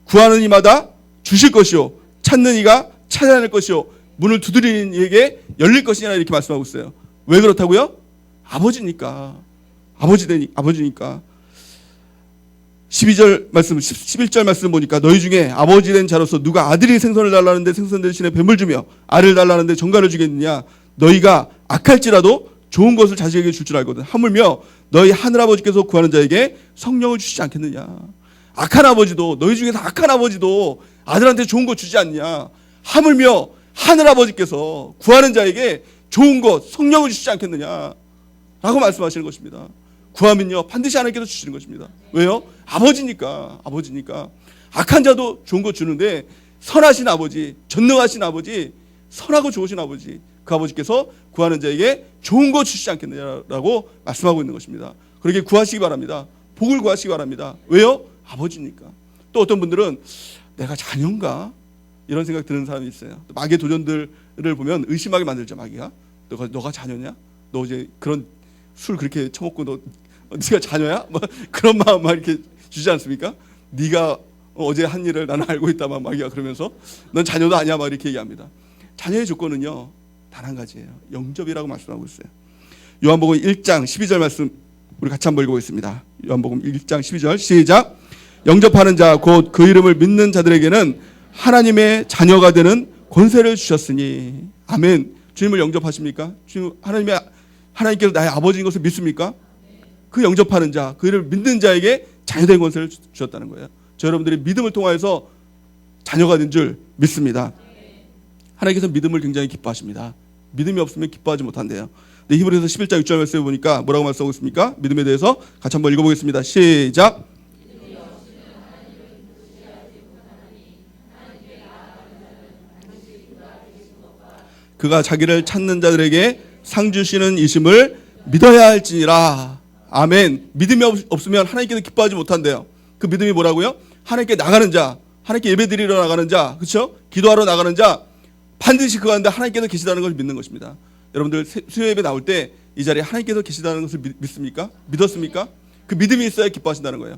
구하는 이마다 주실 것이요 찾는 이가 찾아낼 것이요 문을 두드리는 이에게 열릴 것이냐 이렇게 말씀하고 있어요. 왜 그렇다고요? 아버지니까. 아버지니까. 12절 말씀, 11절 말씀 보니까 너희 중에 아버지 된 자로서 누가 아들이 생선을 달라는데 생선 대신에 뱀을 주며 알을 달라는데 정갈을 주겠느냐. 너희가 악할지라도 좋은 것을 자식에게 줄 줄 알거든 하물며 너희 하늘아버지께서 구하는 자에게 성령을 주시지 않겠느냐. 악한 아버지도 너희 중에서 악한 아버지도 아들한테 좋은 거 주지 않냐. 하물며 하늘아버지께서 구하는 자에게 좋은 것 성령을 주시지 않겠느냐 라고 말씀하시는 것입니다. 구하면요 반드시 하나님께서 주시는 것입니다. 왜요? 아버지니까. 악한 자도 좋은 거 주는데 선하신 아버지, 전능하신 아버지, 선하고 좋으신 아버지, 그 아버지께서 구하는 자에게 좋은 거 주시지 않겠느냐라고 말씀하고 있는 것입니다. 그렇게 구하시기 바랍니다. 복을 구하시기 바랍니다. 왜요? 아버지니까. 또 어떤 분들은 내가 자녀인가? 이런 생각 드는 사람이 있어요. 마귀의 도전들을 보면 의심하게 만들죠. 마귀가 너가 자녀냐? 너 어제 그런 술 그렇게 처먹고 네가 자녀야? 뭐 그런 마음 막 이렇게 주지 않습니까? 네가 어제 한 일을 나는 알고 있다 막 마귀가 그러면서 넌 자녀도 아니야 막 이렇게 얘기합니다. 자녀의 조건은요 단 한 가지예요. 영접이라고 말씀하고 있어요. 요한복음 1장 12절 말씀 우리 같이 한번 읽어보겠습니다. 요한복음 1장 12절 시작. 영접하는 자 곧 그 이름을 믿는 자들에게는 하나님의 자녀가 되는 권세를 주셨으니. 아멘. 주님을 영접하십니까? 주님 하나님께서 나의 아버지인 것을 믿습니까? 그 영접하는 자, 그 이름을 믿는 자에게 자녀된 권세를 주셨다는 거예요. 저 여러분들이 믿음을 통하여서 자녀가 된 줄 믿습니다. 하나님께서 믿음을 굉장히 기뻐하십니다. 믿음이 없으면 기뻐하지 못한대요. 네, 히브리서 11장 6절 말씀에 보니까 뭐라고 말씀하고 있습니까? 믿음에 대해서 같이 한번 읽어보겠습니다. 시작. 그가 자기를 찾는 자들에게 상 주시는 이심을 믿어야 할지니라. 아멘. 믿음이 없으면 하나님께서 기뻐하지 못한대요. 그 믿음이 뭐라고요? 하나님께 나가는 자, 하나님께 예배드리러 나가는 자, 그렇죠? 기도하러 나가는 자, 반드시 그 가운데 하나님께서 계시다는 것을 믿는 것입니다. 여러분들 수요 예배 나올 때 이 자리에 하나님께서 계시다는 것을 믿습니까? 믿었습니까? 그 믿음이 있어야 기뻐하신다는 거예요.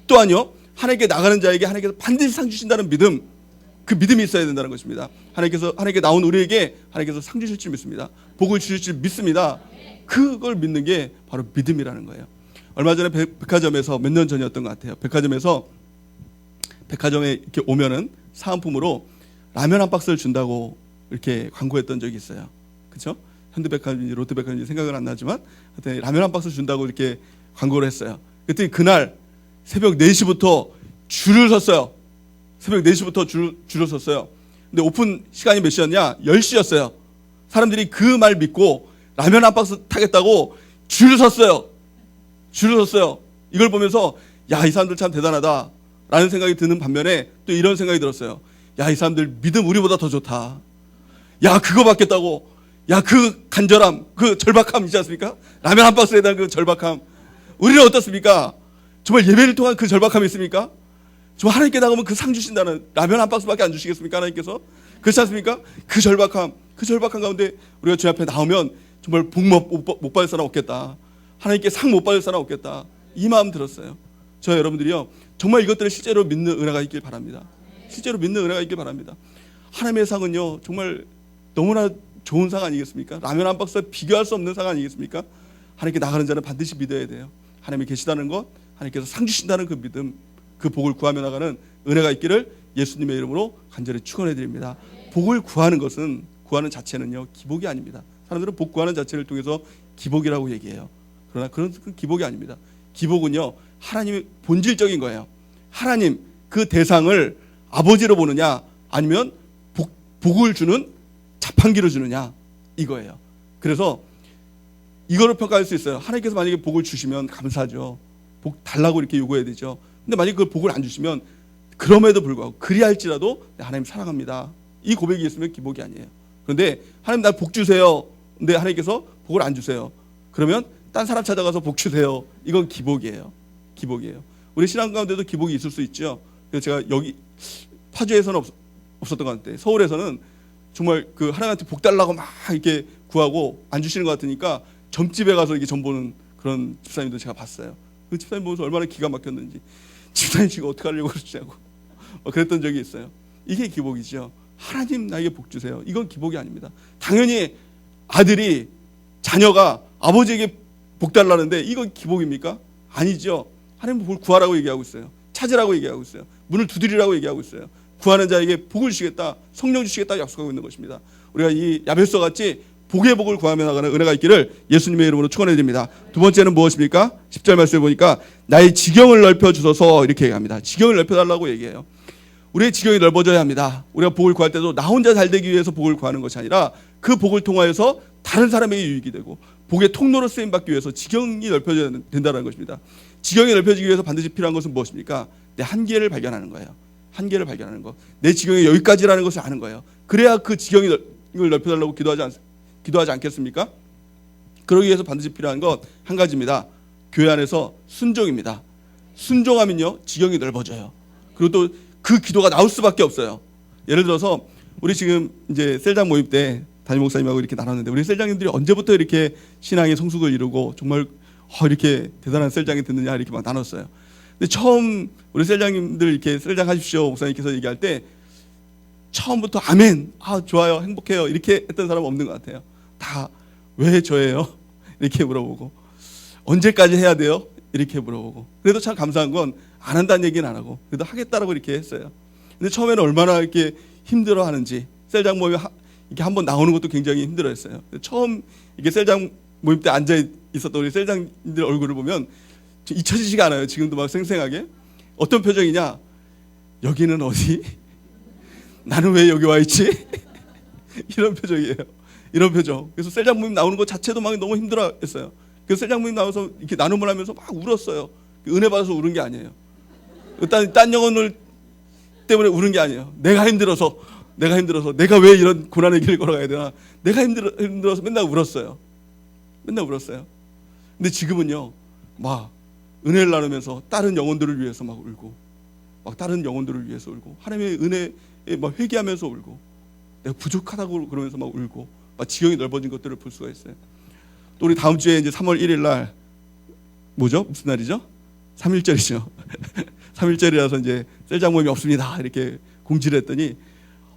또한요, 하나님께 나가는 자에게 하나님께서 반드시 상 주신다는 믿음, 그 믿음이 있어야 된다는 것입니다. 하나님께 나온 우리에게 하나님께서 상 주실 줄 믿습니다. 복을 주실 줄 믿습니다. 그걸 믿는 게 바로 믿음이라는 거예요. 얼마 전에 백화점에서 몇 년 전이었던 것 같아요. 백화점에 이렇게 오면은 사은품으로 라면 한 박스를 준다고 이렇게 광고했던 적이 있어요. 그렇죠? 현대백화점인지 롯데백화점인지 생각은 안 나지만 하여튼 라면 한 박스 준다고 이렇게 광고를 했어요. 그랬더니 그날 새벽 4시부터 줄을 섰어요. 새벽 4시부터 줄을 섰어요. 근데 오픈 시간이 몇 시였냐? 10시였어요. 사람들이 그 말 믿고 라면 한 박스 타겠다고 줄을 섰어요. 이걸 보면서 야, 이 사람들 참 대단하다 라는 생각이 드는 반면에 또 이런 생각이 들었어요. 야, 이 사람들 믿음 우리보다 더 좋다. 야, 그거 받겠다고. 야, 그 간절함, 그 절박함 있지 않습니까? 라면 한 박스에 대한 그 절박함. 우리는 어떻습니까? 정말 예배를 통한 그 절박함이 있습니까? 정말 하나님께 나가면 그 상 주신다는, 라면 한 박스밖에 안 주시겠습니까? 하나님께서? 그렇지 않습니까? 그 절박함 가운데 우리가 주님 앞에 나오면 정말 복 못 받을 사람 없겠다. 하나님께 상 못 받을 사람 없겠다. 이 마음 들었어요. 저 여러분들이요, 정말 이것들을 실제로 믿는 은혜가 있길 바랍니다. 실제로 믿는 은혜가 있길 바랍니다. 하나님의 상은요, 정말 너무나 좋은 상 아니겠습니까? 라면 한 박스와 비교할 수 없는 상 아니겠습니까? 하나님께 나가는 자는 반드시 믿어야 돼요. 하나님이 계시다는 것, 하나님께서 상 주신다는 그 믿음, 그 복을 구하며 나가는 은혜가 있기를 예수님의 이름으로 간절히 축원해 드립니다. 복을 구하는 자체는요, 기복이 아닙니다. 사람들은 복 구하는 자체를 통해서 기복이라고 얘기해요. 그러나 그런 기복이 아닙니다. 기복은요, 하나님의 본질적인 거예요. 하나님 그 대상을 아버지로 보느냐, 아니면 복을 주는 자판기로 주느냐, 이거예요. 그래서 이거를 평가할 수 있어요. 하나님께서 만약에 복을 주시면 감사하죠. 복 달라고 이렇게 요구해야 되죠. 근데 만약에 그 복을 안 주시면 그럼에도 불구하고 그리할지라도 하나님 사랑합니다, 이 고백이 있으면 기복이 아니에요. 그런데 하나님 날 복 주세요. 근데 하나님께서 복을 안 주세요. 그러면 딴 사람 찾아가서 복 주세요. 이건 기복이에요. 우리 신앙 가운데도 기복이 있을 수 있죠. 그래서 제가 여기 파주에서는 없었던 것 같아요. 서울에서는 정말 그 하나님한테 복 달라고 막 이렇게 구하고 안 주시는 것 같으니까 점집에 가서 이렇게 점 보는 그런 집사님도 제가 봤어요. 그 집사님 보면서 얼마나 기가 막혔는지, 집사님 지금 어떻게 하려고 그러시냐고 그랬던 적이 있어요. 이게 기복이죠. 하나님 나에게 복 주세요. 이건 기복이 아닙니다. 당연히 아들이, 자녀가 아버지에게 복 달라는데 이건 기복입니까? 아니죠. 하나님 복을 구하라고 얘기하고 있어요. 찾으라고 얘기하고 있어요. 문을 두드리라고 얘기하고 있어요. 구하는 자에게 복을 주시겠다, 성령 주시겠다 약속하고 있는 것입니다. 우리가 이 야베스와 같이 복의 복을 구하며 나가는 은혜가 있기를 예수님의 이름으로 축원해 드립니다. 두 번째는 무엇입니까? 10절 말씀에 보니까 나의 지경을 넓혀 주소서, 이렇게 얘기합니다. 지경을 넓혀 달라고 얘기해요. 우리의 지경이 넓어져야 합니다. 우리가 복을 구할 때도 나 혼자 잘 되기 위해서 복을 구하는 것이 아니라 그 복을 통하여서 다른 사람에게 유익이 되고 복의 통로로 쓰임 받기 위해서 지경이 넓혀져야 된다는 것입니다. 지경이 넓혀지기 위해서 반드시 필요한 것은 무엇입니까? 내 한계를 발견하는 거예요. 한계를 발견하는 것. 내 지경이 여기까지라는 것을 아는 거예요. 그래야 그 지경을 넓혀달라고 기도하지 않겠습니까? 그러기 위해서 반드시 필요한 것 한 가지입니다. 교회 안에서 순종입니다. 순종하면요, 지경이 넓어져요. 그리고 또 그 기도가 나올 수밖에 없어요. 예를 들어서 우리 지금 이제 셀장 모임 때 담임 목사님하고 이렇게 나눴는데, 우리 셀장님들이 언제부터 이렇게 신앙의 성숙을 이루고 정말 이렇게 대단한 셀장이 됐느냐 이렇게 막 나눴어요. 근데 처음 우리 셀장님들 이렇게 셀장 하십시오 목사님께서 얘기할 때 처음부터 아멘, 좋아요, 행복해요 이렇게 했던 사람은 없는 것 같아요. 다 왜 저예요? 이렇게 물어보고, 언제까지 해야 돼요? 이렇게 물어보고. 그래도 참 감사한 건 안 한다는 얘기는 안 하고 그래도 하겠다라고 이렇게 했어요. 근데 처음에는 얼마나 이렇게 힘들어하는지, 셀장 모임 이렇게 한번 나오는 것도 굉장히 힘들어했어요. 처음 이게 셀장 모임 때 앉아 있었던 우리 셀장님들 얼굴을 보면 잊혀지지가 않아요. 지금도 막 생생하게. 어떤 표정이냐? 여기는 어디? 나는 왜 여기 와 있지? 이런 표정이에요. 이런 표정. 그래서 셀장모님 나오는 것 자체도 막 너무 힘들어했어요. 그래서 셀장모님 나와서 이렇게 나눔을 하면서 막 울었어요. 은혜 받아서 우는 게 아니에요. 딴 영혼을 때문에 우는 게 아니에요. 내가 힘들어서 내가 왜 이런 고난의 길을 걸어가야 되나. 내가 힘들어서 맨날 울었어요. 근데 지금은요, 막 은혜를 나누면서 다른 영혼들을 위해서 막 울고, 하나님의 은혜에 막 회개하면서 울고, 내가 부족하다고 그러면서 막 울고, 막 지경이 넓어진 것들을 볼 수가 있어요. 또 우리 다음 주에 이제 3월 1일 날 뭐죠? 무슨 날이죠? 3.1절이죠. 3.1절이라서 이제 셀장 모임이 없습니다. 이렇게 공지를 했더니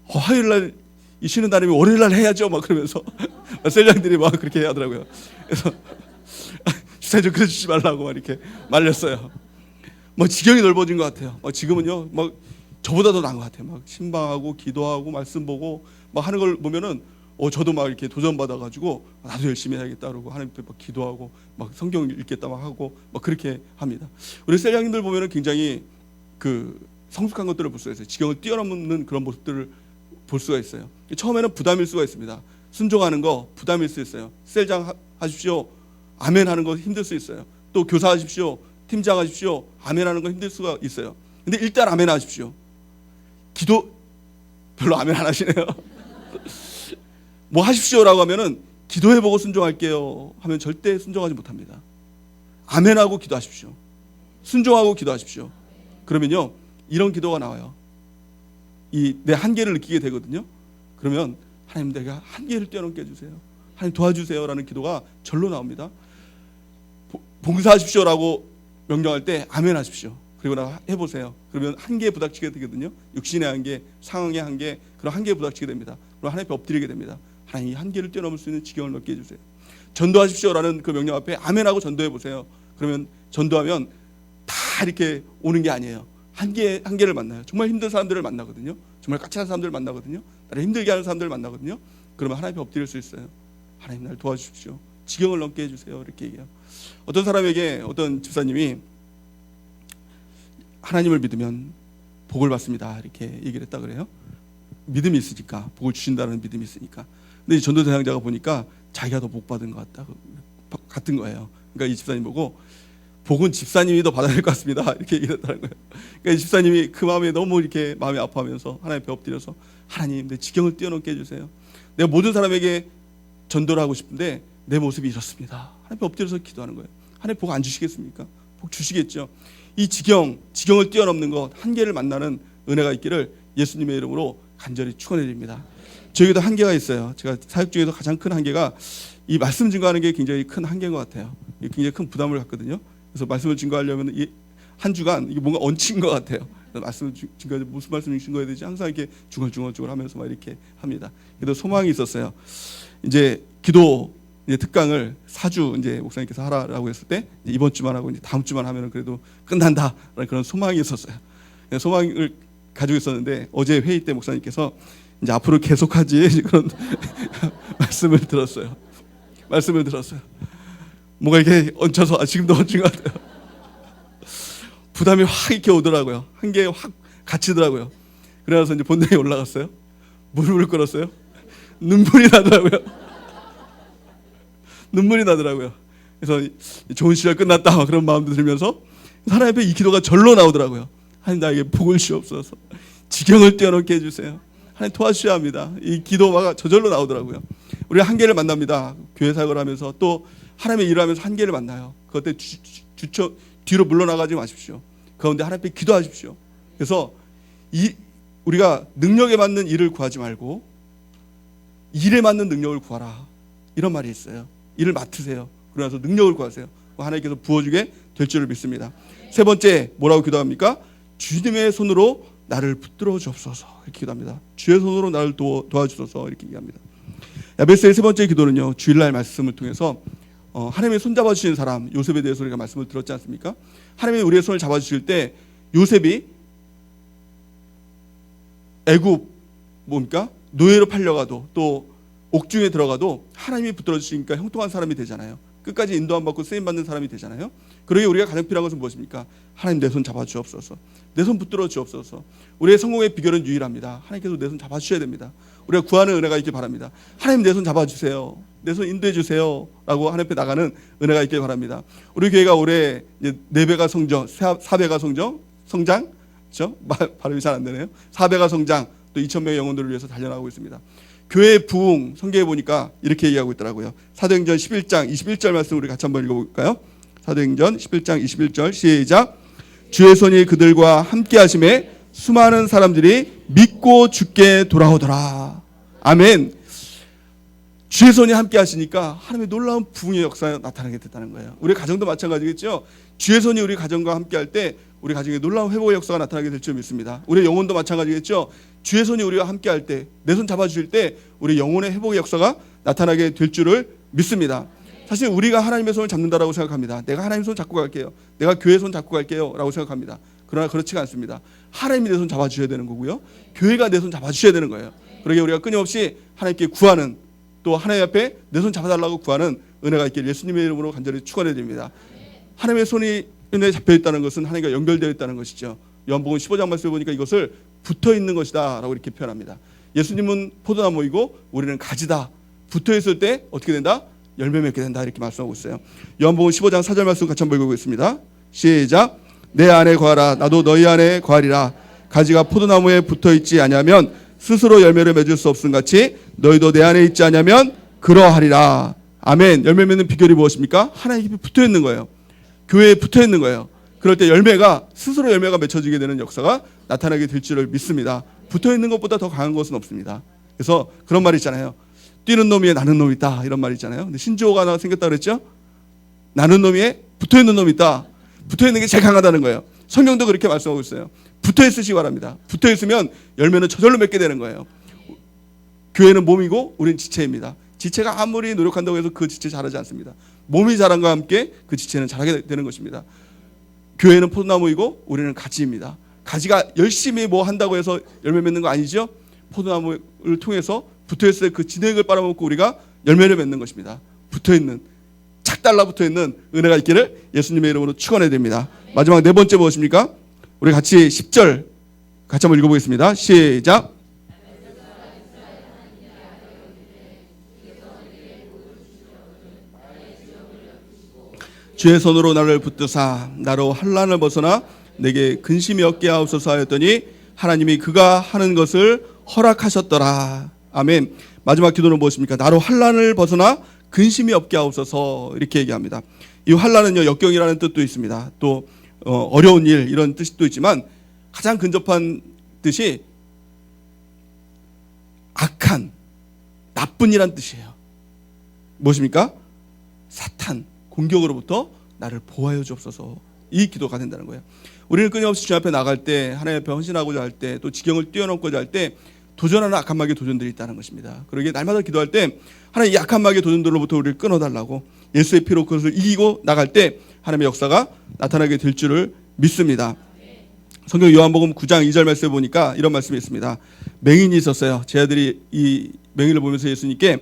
화요일 날 이 쉬는 날이면 월요일 날 해야죠. 막 그러면서 셀장들이 막 그렇게 하더라고요. 그래서 주사 좀 그려주지 말라고 막 이렇게 말렸어요. 뭐 지경이 넓어진 것 같아요. 지금은요, 막 저보다 더 나은 것 같아요. 막 신방하고 기도하고 말씀 보고 막 하는 걸 보면은 저도 막 이렇게 도전 받아가지고 나도 열심히 해야겠다 그러고 하나님 앞에 막 기도하고 막 성경 읽겠다 막 하고 막 그렇게 합니다. 우리 셀장님들 보면은 굉장히 그 성숙한 것들을 볼 수가 있어요. 지경을 뛰어넘는 그런 모습들을 볼 수가 있어요. 처음에는 부담일 수가 있습니다. 순종하는 거 부담일 수 있어요. 셀장 하십시오, 아멘 하는 거 힘들 수 있어요. 또 교사 하십시오, 팀장 하십시오, 아멘 하는 거 힘들 수가 있어요. 근데 일단 아멘 하십시오. 기도 별로 아멘 안 하시네요. 뭐 하십시오라고 하면은 기도해보고 순종할게요 하면 절대 순종하지 못합니다. 아멘하고 기도하십시오. 순종하고 기도하십시오. 그러면요, 이런 기도가 나와요. 내 한계를 느끼게 되거든요. 그러면 하나님, 내가 한계를 뛰어넘게 해주세요. 하나님 도와주세요 라는 기도가 절로 나옵니다. 봉사하십시오라고 명령할 때 아멘 하십시오. 그리고 나 해보세요. 그러면 한계에 부닥치게 되거든요. 육신의 한계, 상황의 한계, 그런 한계에 부닥치게 됩니다. 그리고 하나님 앞에 엎드리게 됩니다. 하나님, 이 한계를 뛰어넘을 수 있는 지경을 넓게 해주세요. 전도하십시오라는 그 명령 앞에 아멘하고 전도해보세요. 그러면 전도하면 다 이렇게 오는 게 아니에요. 한계를 만나요. 정말 힘든 사람들을 만나거든요. 정말 까칠한 사람들을 만나거든요. 나를 힘들게 하는 사람들을 만나거든요. 그러면 하나님 앞에 엎드릴 수 있어요. 하나님, 날 도와주십시오. 지경을 넘게 해주세요. 이렇게 얘기해요. 어떤 사람에게 어떤 집사님이 하나님을 믿으면 복을 받습니다. 이렇게 얘기를 했다 그래요. 믿음이 있으니까, 복을 주신다는 믿음이 있으니까. 근데 이 전도 대상자가 보니까 자기가 더 복 받은 것 같은 거예요. 그러니까 이 집사님 보고, 복은 집사님이 더 받아야 될 것 같습니다. 이렇게 얘기를 했다는 거예요. 그러니까 이 집사님이 그 마음에 너무 이렇게 마음이 아파하면서 하나님 앞에 엎드려서, 하나님, 내 지경을 뛰어넘게 해주세요. 내가 모든 사람에게 전도를 하고 싶은데 내 모습이 이렇습니다. 하나님 앞에 엎드려서 기도하는 거예요. 하나님 복 안 주시겠습니까? 복 주시겠죠. 이 지경을 뛰어넘는 것, 한계를 만나는 은혜가 있기를 예수님의 이름으로 간절히 축원해 드립니다. 저에게도 한계가 있어요. 제가 사역 중에서 가장 큰 한계가 이 말씀 증거하는 게 굉장히 큰 한계인 것 같아요. 굉장히 큰 부담을 갖거든요. 그래서 말씀을 증거하려면 이 한 주간 이게 뭔가 얹힌 것 같아요. 말씀을 증거, 무슨 말씀을 증거해야 되지? 항상 이렇게 중얼중얼 하면서 막 이렇게 합니다. 그래도 소망이 있었어요. 이제 기도 특강을 4주 이제 목사님께서 하라고 했을 때 이번 주만 하고 이제 다음 주만 하면은 그래도 끝난다라는 그런 소망이 있었어요. 소망을 가지고 있었는데 어제 회의 때 목사님께서 이제 앞으로 계속하지 그런 말씀을 들었어요. 뭔가 이렇게 얹혀서 지금도 얹힌 것 같아요. 부담이 확 이렇게 오더라고요. 한계에 확 갇히더라고요. 그래서 이제 본당에 올라갔어요. 무릎을 꿇었어요. 눈물이 나더라고요. 그래서 좋은 시절 끝났다 그런 마음도 들면서 하나님 앞에 이 기도가 절로 나오더라고요. 하나님, 나에게 복을 주옵소서. 지경을 뛰어넘게 해주세요. 하나님 도와주셔야 합니다. 이 기도가 저절로 나오더라고요. 우리가 한계를 만납니다. 교회 사역을 하면서 또 하나님의 일을 하면서 한계를 만나요. 그것 때 뒤로 물러나가지 마십시오. 그 가운데 하나님 앞에 기도하십시오. 그래서 우리가 능력에 맞는 일을 구하지 말고 일에 맞는 능력을 구하라, 이런 말이 있어요. 일을 맡으세요. 그러면서 능력을 구하세요. 하나님께서 부어주게 될 줄을 믿습니다. 세 번째, 뭐라고 기도합니까? 주님의 손으로 나를 붙들어 주옵소서, 이렇게 기도합니다. 주의 손으로 나를 도와주소서, 이렇게 얘기합니다. 야베스의 세 번째 기도는요, 주일날 말씀을 통해서 하나님의 손 잡아주시는 사람 요셉에 대해서 우리가 말씀을 들었지 않습니까? 하나님이 우리의 손을 잡아주실 때 요셉이 애굽 노예로 팔려가도 또 옥중에 들어가도 하나님이 붙들어 주시니까 형통한 사람이 되잖아요. 끝까지 인도 안 받고 쓰임 받는 사람이 되잖아요. 그러게 우리가 가장 필요한 것은 무엇입니까? 하나님 내 손 잡아 주옵소서. 내 손 붙들어 주옵소서. 우리의 성공의 비결은 유일합니다. 하나님께서 내 손 잡아 주셔야 됩니다. 우리가 구하는 은혜가 있길 바랍니다. 하나님 내 손 잡아 주세요. 내 손 인도해 주세요. 라고 하나님 앞에 나가는 은혜가 있길 바랍니다. 우리 교회가 올해 4배가 성장, 4배가 성장, 그렇죠? 발음이 잘 안 되네요. 4배가 성장, 또 2,000명의 영혼들을 위해서 달려나가고 있습니다. 교회의 부흥, 성경에 보니까 이렇게 얘기하고 있더라고요. 사도행전 11장 21절 말씀 우리 같이 한번 읽어볼까요? 사도행전 11장 21절 시작. 주의 손이 그들과 함께 하심에 수많은 사람들이 믿고 주께 돌아오더라. 아멘. 주의 손이 함께 하시니까 하나님의 놀라운 부흥의 역사가 나타나게 됐다는 거예요. 우리 가정도 마찬가지겠죠. 주의 손이 우리 가정과 함께 할 때 우리 가정에 놀라운 회복의 역사가 나타나게 될 줄 믿습니다. 우리 영혼도 마찬가지겠죠. 주의 손이 우리와 함께 할 때, 내 손 잡아주실 때 우리 영혼의 회복의 역사가 나타나게 될 줄을 믿습니다. 사실 우리가 하나님의 손을 잡는다라고 생각합니다. 내가 하나님 손 잡고 갈게요. 내가 교회 손 잡고 갈게요. 라고 생각합니다. 그러나 그렇지가 않습니다. 하나님이 내 손 잡아주셔야 되는 거고요. 교회가 내 손 잡아주셔야 되는 거예요. 그러기에 우리가 끊임없이 하나님께 구하는, 또 하나님 앞에 내 손 잡아달라고 구하는 은혜가 있기를 예수님의 이름으로 간절히 축원해 드립니다. 하나님의 손이 은혜에 잡혀 있다는 것은 하나님과 연결되어 있다는 것이죠. 요한복음 15장 말씀에 보니까 이것을 붙어 있는 것이다 라고 이렇게 표현합니다. 예수님은 포도나무이고 우리는 가지다. 붙어 있을 때 어떻게 된다? 열매 맺게 된다 이렇게 말씀하고 있어요. 요한복음 15장 4절 말씀 같이 한번 읽어보겠습니다. 시작. 내 안에 거하라 나도 너희 안에 거하리라. 가지가 포도나무에 붙어 있지 아니하면 스스로 열매를 맺을 수 없음 같이 너희도 내 안에 있지 아니하면 그러하리라. 아멘. 열매 맺는 비결이 무엇입니까? 하나님께 붙어 있는 거예요. 교회에 붙어 있는 거예요. 그럴 때 열매가 스스로 열매가 맺혀지게 되는 역사가 나타나게 될 줄을 믿습니다. 붙어 있는 것보다 더 강한 것은 없습니다. 그래서 그런 말이 있잖아요. 뛰는 놈 위에 나는 놈이 있다 이런 말이 있잖아요. 근데 신조어가 하나 생겼다 그랬죠? 나는 놈 위에 붙어 있는 놈이 있다. 붙어 있는 게 제일 강하다는 거예요. 성경도 그렇게 말씀하고 있어요. 붙어 있으시기 바랍니다. 붙어 있으면 열매는 저절로 맺게 되는 거예요. 교회는 몸이고 우리는 지체입니다. 지체가 아무리 노력한다고 해서 그 지체 자라지 않습니다. 몸이 자란과 함께 그 지체는 자라게 되는 것입니다. 교회는 포도나무이고 우리는 가지입니다. 가지가 열심히 뭐 한다고 해서 열매 맺는 거 아니죠? 포도나무를 통해서 붙어있을 그 진액을 빨아먹고 우리가 열매를 맺는 것입니다. 붙어있는, 착 달라붙어있는 은혜가 있기를 예수님의 이름으로 축원해 드립니다. 마지막 네 번째 무엇입니까? 우리 같이 10절 같이 한번 읽어보겠습니다. 시작. 주의 손으로 나를 붙드사 나로 환난을 벗어나 내게 근심이 없게 하옵소서 하였더니 하나님이 그가 하는 것을 허락하셨더라. 아멘. 마지막 기도는 무엇입니까? 나로 환난을 벗어나 근심이 없게 하옵소서 이렇게 얘기합니다. 이 환난은요 역경이라는 뜻도 있습니다. 또 어려운 일 이런 뜻도 있지만 가장 근접한 뜻이 악한 나쁜 이란 뜻이에요. 무엇입니까? 사탄 공격으로부터 나를 보호하여 주옵소서. 이 기도가 된다는 거예요. 우리는 끊임없이 주 앞에 나갈 때 하나님 앞에 헌신하고자 할 때 또 지경을 뛰어넘고자 할 때 도전하는 악한 마귀의 도전들이 있다는 것입니다. 그러기에 날마다 기도할 때 하나님 이 악한 마귀의 도전들로부터 우리를 끊어달라고 예수의 피로 그것을 이기고 나갈 때 하나님의 역사가 나타나게 될 줄을 믿습니다. 성경 요한복음 9장 2절 말씀에 보니까 이런 말씀이 있습니다. 맹인이 있었어요. 제 아들이 이 맹인을 보면서 예수님께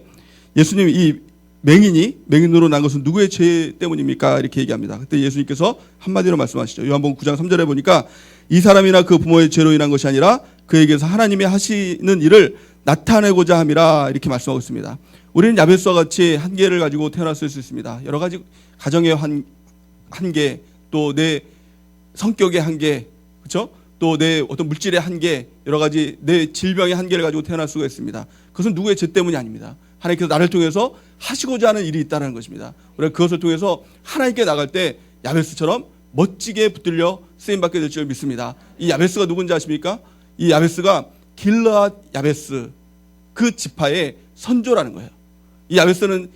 예수님 이 맹인으로 난 것은 누구의 죄 때문입니까? 이렇게 얘기합니다. 그때 예수님께서 한마디로 말씀하시죠. 요한복음 9장 3절에 보니까 이 사람이나 그 부모의 죄로 인한 것이 아니라 그에게서 하나님이 하시는 일을 나타내고자 함이라 이렇게 말씀하고 있습니다. 우리는 야벳과 같이 한계를 가지고 태어났을 수 있습니다. 여러 가지 가정의 한계, 또 내 성격의 한계, 그렇죠? 또 내 어떤 물질의 한계, 여러 가지 내 질병의 한계를 가지고 태어날 수가 있습니다. 그것은 누구의 죄 때문이 아닙니다. 하나님께서 나를 통해서 하시고자 하는 일이 있다는 것입니다. 우리가 그것을 통해서 하나님께 나갈 때 야베스처럼 멋지게 붙들려 쓰임받게 될 줄 믿습니다. 이 야베스가 누군지 아십니까? 이 야베스가 길르앗 야베스 그 지파의 선조라는 거예요. 이 야베스는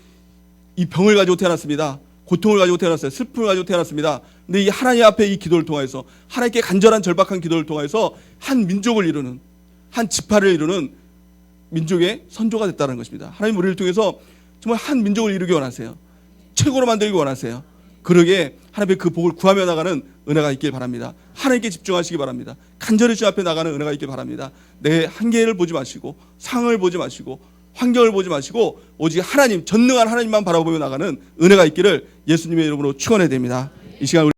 이 병을 가지고 태어났습니다. 고통을 가지고 태어났어요. 슬픔을 가지고 태어났습니다. 근데 이 하나님 앞에 이 기도를 통해서 하나님께 간절한 절박한 기도를 통해서 한 민족을 이루는 한 지파를 이루는 민족의 선조가 됐다는 것입니다. 하나님 우리를 통해서 정말 한 민족을 이루기 원하세요. 최고로 만들기 원하세요. 그러기에 하나님의 그 복을 구하며 나가는 은혜가 있길 바랍니다. 하나님께 집중하시기 바랍니다. 간절히 주 앞에 나가는 은혜가 있길 바랍니다. 내 한계를 보지 마시고 상을 보지 마시고 환경을 보지 마시고 오직 하나님, 전능한 하나님만 바라보며 나가는 은혜가 있기를 예수님의 이름으로 축원해야 됩니다. 이 시간